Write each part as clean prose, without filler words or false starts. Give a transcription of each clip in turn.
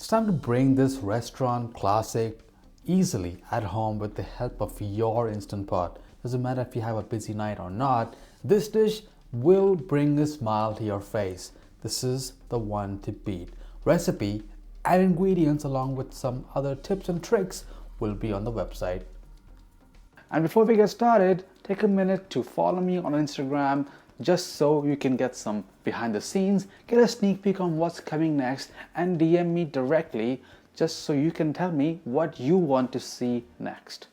It's time to bring this restaurant classic easily at home with the help of your Instant Pot. Doesn't matter if you have a busy night or not, this dish will bring a smile to your face. This is the one to beat. Recipe and ingredients along with some other tips and tricks will be on the website. And before we get started, take a minute to follow me on Instagram just so you can get some behind the scenes, get a sneak peek on what's coming next, and DM me directly just so you can tell me what you want to see next.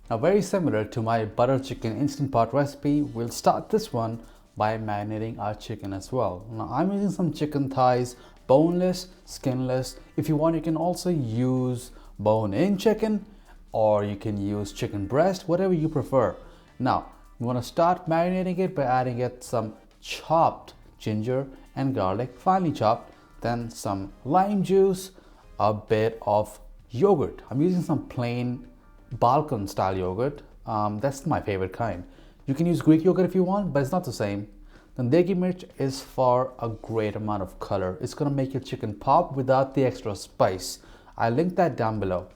Now, very similar to my butter chicken Instant Pot recipe, we'll start this one by marinating our chicken as well. Now, I'm using some chicken thighs, boneless, skinless. If you want, you can also use bone-in chicken, or you can use chicken breast, whatever you prefer. Now, you want to start marinating it by adding it some chopped ginger and garlic, finely chopped, then some lime juice, a bit of yogurt. I'm using some plain Balkan style yogurt. That's my favorite kind. You can use Greek yogurt if you want, but it's not the same. Then degi mirch is for a great amount of color. It's gonna make your chicken pop without the extra spice. I'll link that down below.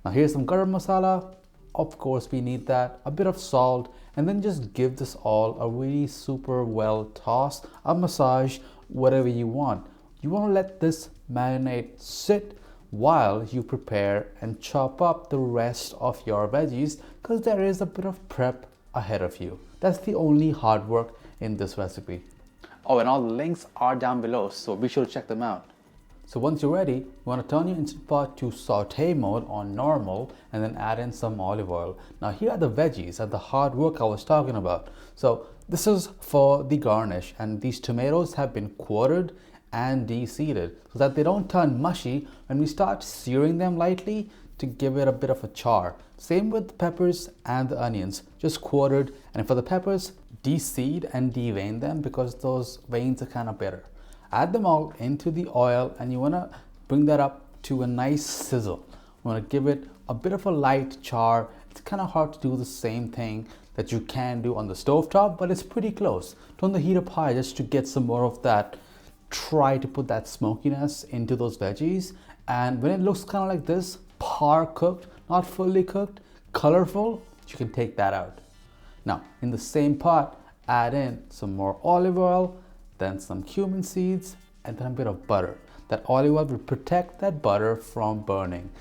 Now here's some garam masala. Of course we need that, a bit of salt, and then just give this all a really super well toss, a massage, whatever you want. You want to let this marinade sit while you prepare and chop up the rest of your veggies, because there is a bit of prep ahead of you. That's the only hard work in this recipe. Oh, and all the links are down below, so be sure to check them out. So once you're ready, you want to turn your Instant Pot to saute mode on normal and then add in some olive oil. Now here are the veggies and the hard work I was talking about. So this is for the garnish, and these tomatoes have been quartered and de-seeded so that they don't turn mushy when we start searing them lightly to give it a bit of a char. Same with the peppers and the onions, just quartered, and for the peppers, de-seed and de-vein them because those veins are kind of bitter. Add them all into the oil, and you want to bring that up to a nice sizzle. You want to give it a bit of a light char. It's kind of hard to do the same thing that you can do on the stovetop, but it's pretty close. Turn the heat up high just to get some more of that. Try to put that smokiness into those veggies, and when it looks kind of like this, par cooked, not fully cooked, colorful, you can take that out. Now in the same pot, add in some more olive oil, then some cumin seeds, and then a bit of butter. That olive oil will protect that butter from burning.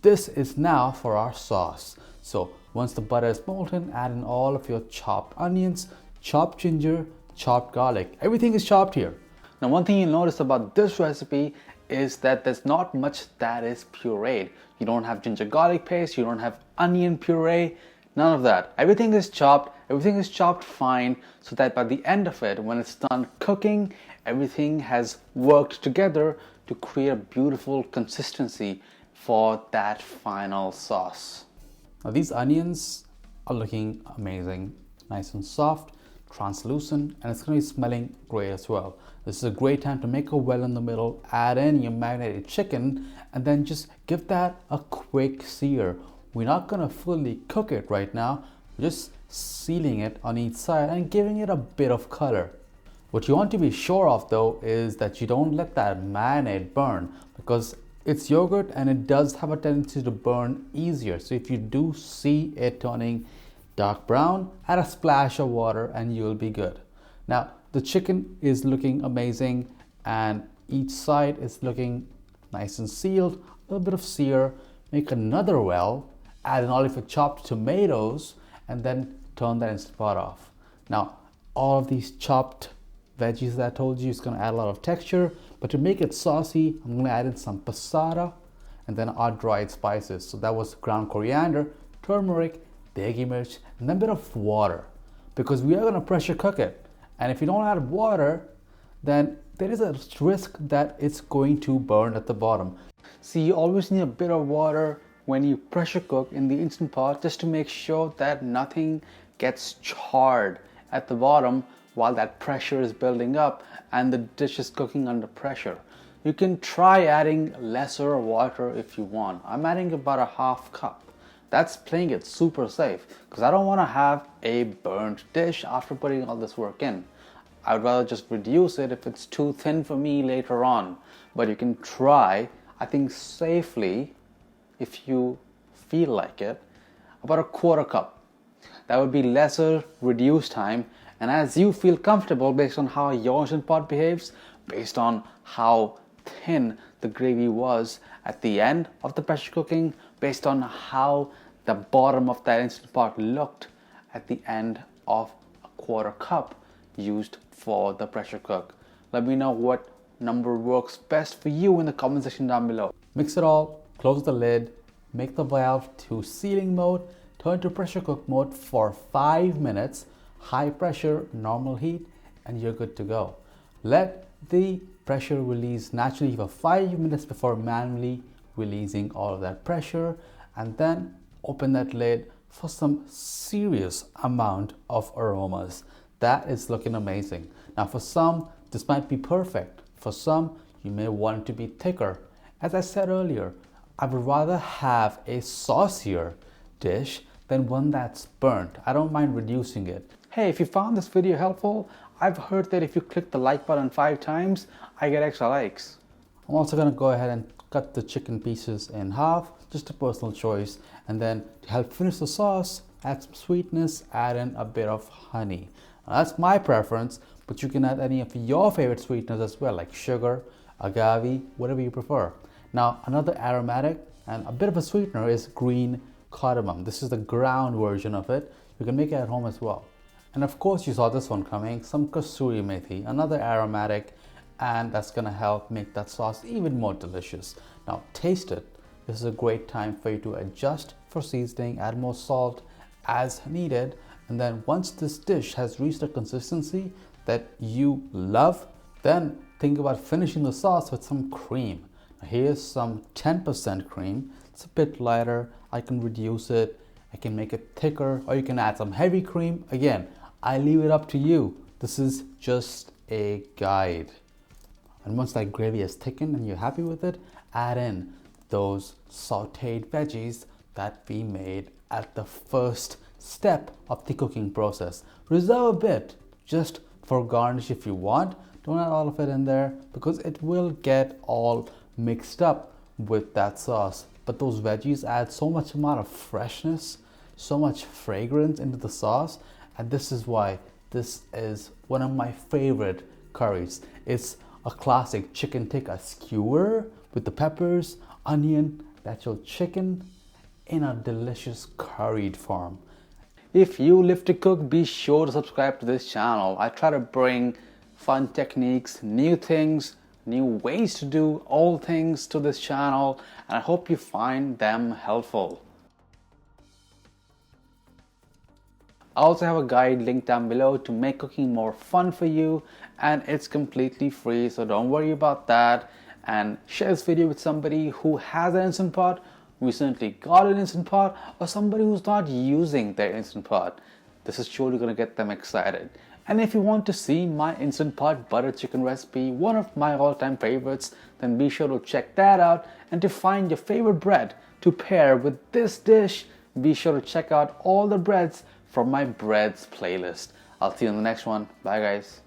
This is now for our sauce. So once the butter is molten, add in all of your chopped onions, chopped ginger, chopped garlic. Everything is chopped here. Now one thing you'll notice about this recipe is that there's not much that is pureed. You don't have ginger garlic paste, you don't have onion puree, none of that. Everything is chopped fine, so that by the end of it, when it's done cooking, everything has worked together to create a beautiful consistency for that final sauce. Now these onions are looking amazing, nice and soft, translucent, and it's going to be smelling great as well. This is a great time to make a well in the middle, add in your marinated chicken, and then just give that a quick sear. We're not going to fully cook it right now, we're just sealing it on each side and giving it a bit of color. What you want to be sure of though is that you don't let that marinade burn, because it's yogurt and it does have a tendency to burn easier. So if you do see it turning dark brown, add a splash of water and you'll be good. Now the chicken is looking amazing and each side is looking nice and sealed, a little bit of sear. Make another well, add in all of your chopped tomatoes, and then turn that Instant Pot off. Now all of these chopped veggies that I told you is going to add a lot of texture, but to make it saucy, I'm going to add in some passata and then our dried spices. So that was ground coriander, turmeric, degi mirch, and then a bit of water, because we are going to pressure cook it. And if you don't add water, then there is a risk that it's going to burn at the bottom. See, you always need a bit of water when you pressure cook in the Instant Pot, just to make sure that nothing gets charred at the bottom while that pressure is building up and the dish is cooking under pressure. You can try adding lesser water if you want. I'm adding about a half cup. That's playing it super safe, because I don't want to have a burnt dish after putting all this work in. I would rather just reduce it if it's too thin for me later on. But you can try I think safely, if you feel like it, about a quarter cup. That would be lesser reduced time, and as you feel comfortable based on how your instant pot behaves, based on how thin the gravy was at the end of the pressure cooking, based on how the bottom of that instant pot looked at the end of a quarter cup used for the pressure cook. Let me know what number works best for you in the comment section down below. Mix it all, close the lid, make the valve to sealing mode, turn to pressure cook mode for 5 minutes, high pressure, normal heat, and you're good to go. Let the pressure release naturally for 5 minutes before manually releasing all of that pressure, and then open that lid for some serious amount of aromas. That is looking amazing. Now for some, this might be perfect. For some, you may want it to be thicker. As I said earlier, I would rather have a saucier dish than one that's burnt. I don't mind reducing it. Hey, if you found this video helpful, I've heard that if you click the like button 5 times, I get extra likes. I'm also gonna go ahead and cut the chicken pieces in half, just a personal choice. And then to help finish the sauce, add some sweetness, add in a bit of honey. Now, that's my preference, but you can add any of your favorite sweeteners as well, like sugar, agave, whatever you prefer. Now, another aromatic and a bit of a sweetener is green cardamom. This is the ground version of it. You can make it at home as well. And of course, you saw this one coming, some kasuri methi, another aromatic, and that's gonna help make that sauce even more delicious. Now, taste it. This is a great time for you to adjust for seasoning, add more salt as needed, and then once this dish has reached a consistency that you love, then think about finishing the sauce with some cream. Now, here's some 10% cream. It's a bit lighter. I can reduce it, I can make it thicker, or you can add some heavy cream. Again, I leave it up to you. This is just a guide. And once that gravy is thickened and you're happy with it, add in those sauteed veggies that we made at the first step of the cooking process. Reserve a bit just for garnish if you want. Don't add all of it in there because it will get all mixed up with that sauce. But those veggies add so much amount of freshness, so much fragrance into the sauce, and this is why this is one of my favorite curries. It's a classic chicken tikka skewer with the peppers, onion, actual chicken in a delicious curried form. If you live to cook, be sure to subscribe to this channel. I try to bring fun techniques, new things, new ways to do all things to this channel, and I hope you find them helpful. I also have a guide linked down below to make cooking more fun for you, and it's completely free, so don't worry about that. And share this video with somebody who has an Instant Pot, recently got an Instant Pot, or somebody who's not using their Instant Pot. This is surely going to get them excited. And if you want to see my Instant Pot butter chicken recipe, one of my all-time favorites, then be sure to check that out. And to find your favorite bread to pair with this dish, be sure to check out all the breads from my breads playlist. I'll see you in the next one. Bye guys.